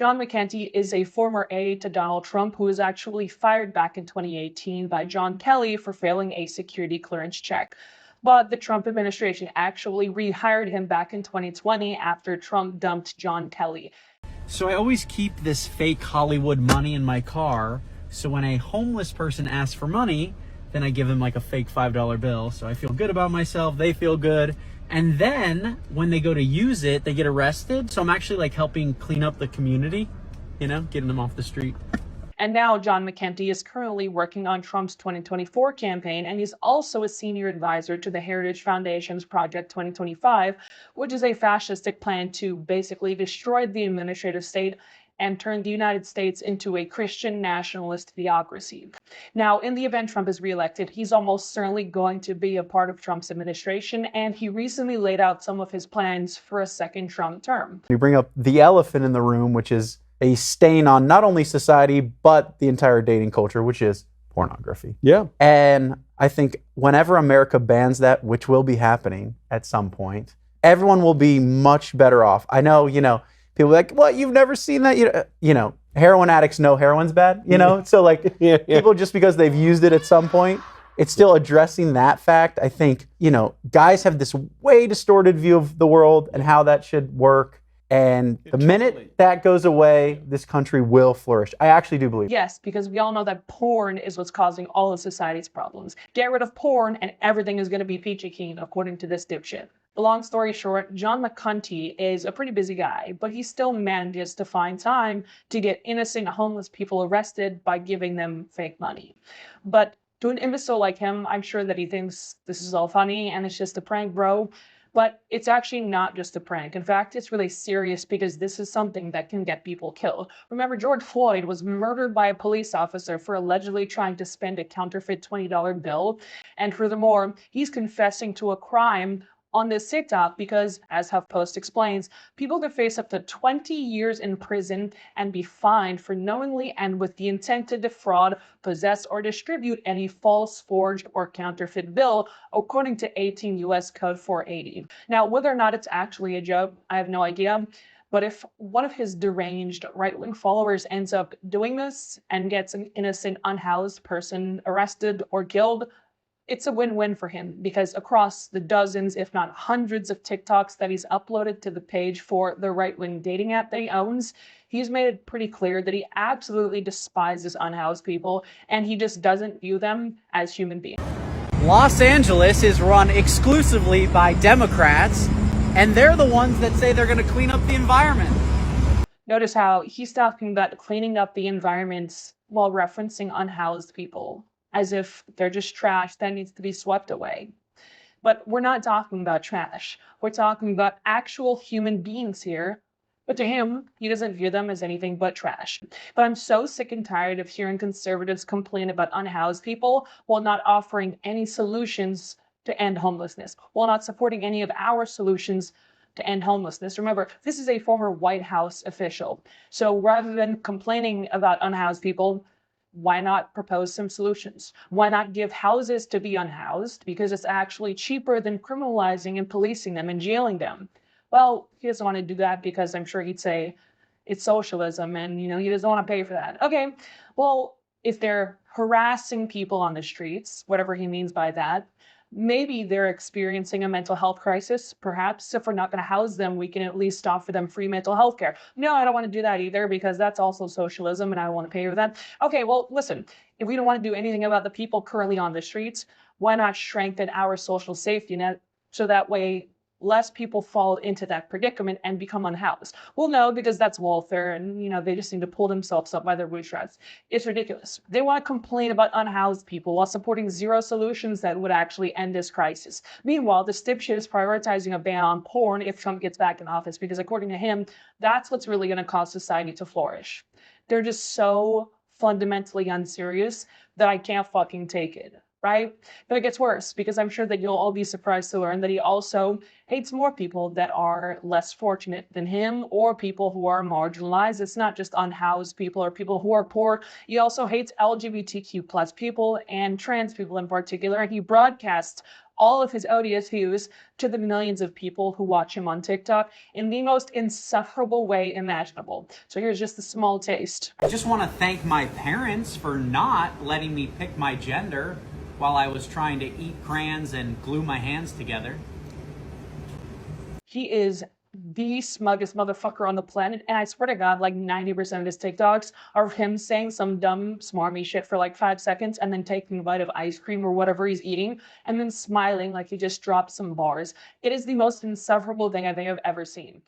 John McEntee is a former aide to Donald Trump who was actually fired back in 2018 by John Kelly for failing a security clearance check. But the Trump administration actually rehired him back in 2020 after Trump dumped John Kelly. So I always keep this fake Hollywood money in my car. So when a homeless person asks for money, then I give them like a fake $5 bill. So I feel good about myself. They feel good. And then when they go to use it, they get arrested. So I'm actually like helping clean up the community, getting them off the street. And now John McEntee is currently working on Trump's 2024 campaign, and he's also a senior advisor to the Heritage Foundation's Project 2025, which is a fascistic plan to basically destroy the administrative state and turn the United States into a Christian nationalist theocracy. Now, in the event Trump is reelected, he's almost certainly going to be a part of Trump's administration, and he recently laid out some of his plans for a second Trump term. You bring up the elephant in the room, which is a stain on not only society, but the entire dating culture, which is pornography. Yeah. And I think whenever America bans that, which will be happening at some point, everyone will be much better off. I know, people are like, what, you've never seen that? Heroin addicts know heroin's bad, So like people, just because they've used it at some point, it's still addressing that fact. I think, guys have this way distorted view of the world and how that should work. And the minute that goes away, this country will flourish. I actually do believe. Yes, because we all know that porn is what's causing all of society's problems. Get rid of porn and everything is going to be peachy keen, according to this dipshit. Long story short, John McEntee is a pretty busy guy, but he still manages to find time to get innocent homeless people arrested by giving them fake money. But to an imbecile like him, I'm sure that he thinks this is all funny and it's just a prank, bro. But it's actually not just a prank. In fact, it's really serious because this is something that can get people killed. Remember, George Floyd was murdered by a police officer for allegedly trying to spend a counterfeit $20 bill. And furthermore, he's confessing to a crime on this TikTok because, as HuffPost explains, people could face up to 20 years in prison and be fined for knowingly and with the intent to defraud, possess, or distribute any false, forged, or counterfeit bill, according to 18 U.S. Code 480. Now, whether or not it's actually a joke, I have no idea. But if one of his deranged right-wing followers ends up doing this and gets an innocent, unhoused person arrested or killed, it's a win-win for him because across the dozens, if not hundreds of TikToks that he's uploaded to the page for the right-wing dating app that he owns, he's made it pretty clear that he absolutely despises unhoused people and he just doesn't view them as human beings. Los Angeles is run exclusively by Democrats, and they're the ones that say they're going to clean up the environment. Notice how he's talking about cleaning up the environment while referencing unhoused people, as if they're just trash that needs to be swept away. But we're not talking about trash. We're talking about actual human beings here. But to him, he doesn't view them as anything but trash. But I'm so sick and tired of hearing conservatives complain about unhoused people while not offering any solutions to end homelessness, while not supporting any of our solutions to end homelessness. Remember, this is a former White House official. So rather than complaining about unhoused people, why not propose some solutions? Why not give houses to be unhoused? Because it's actually cheaper than criminalizing and policing them and jailing them. Well, he doesn't want to do that because I'm sure he'd say it's socialism and, he doesn't want to pay for that. Okay, well, if they're harassing people on the streets, whatever he means by that, maybe they're experiencing a mental health crisis. Perhaps if we're not going to house them, we can at least offer them free mental health care. No, I don't want to do that either because that's also socialism and I don't want to pay for that. Okay, well, listen, if we don't want to do anything about the people currently on the streets, why not strengthen our social safety net so that way less people fall into that predicament and become unhoused? Well, no, because that's welfare and, they just need to pull themselves up by their bootstraps. It's ridiculous. They want to complain about unhoused people while supporting zero solutions that would actually end this crisis. Meanwhile, the dipshit is prioritizing a ban on porn if Trump gets back in office because according to him, that's what's really going to cause society to flourish. They're just so fundamentally unserious that I can't fucking take it. Right? But it gets worse because I'm sure that you'll all be surprised to learn that he also hates more people that are less fortunate than him or people who are marginalized. It's not just unhoused people or people who are poor. He also hates LGBTQ plus people and trans people in particular. And he broadcasts all of his odious views to the millions of people who watch him on TikTok in the most insufferable way imaginable. So here's just a small taste. I just want to thank my parents for not letting me pick my gender while I was trying to eat crayons and glue my hands together. He is the smuggest motherfucker on the planet, and I swear to God, like 90% of his TikToks are of him saying some dumb, smarmy shit for like 5 seconds and then taking a bite of ice cream or whatever he's eating and then smiling like he just dropped some bars. It is the most insufferable thing I think I've ever seen.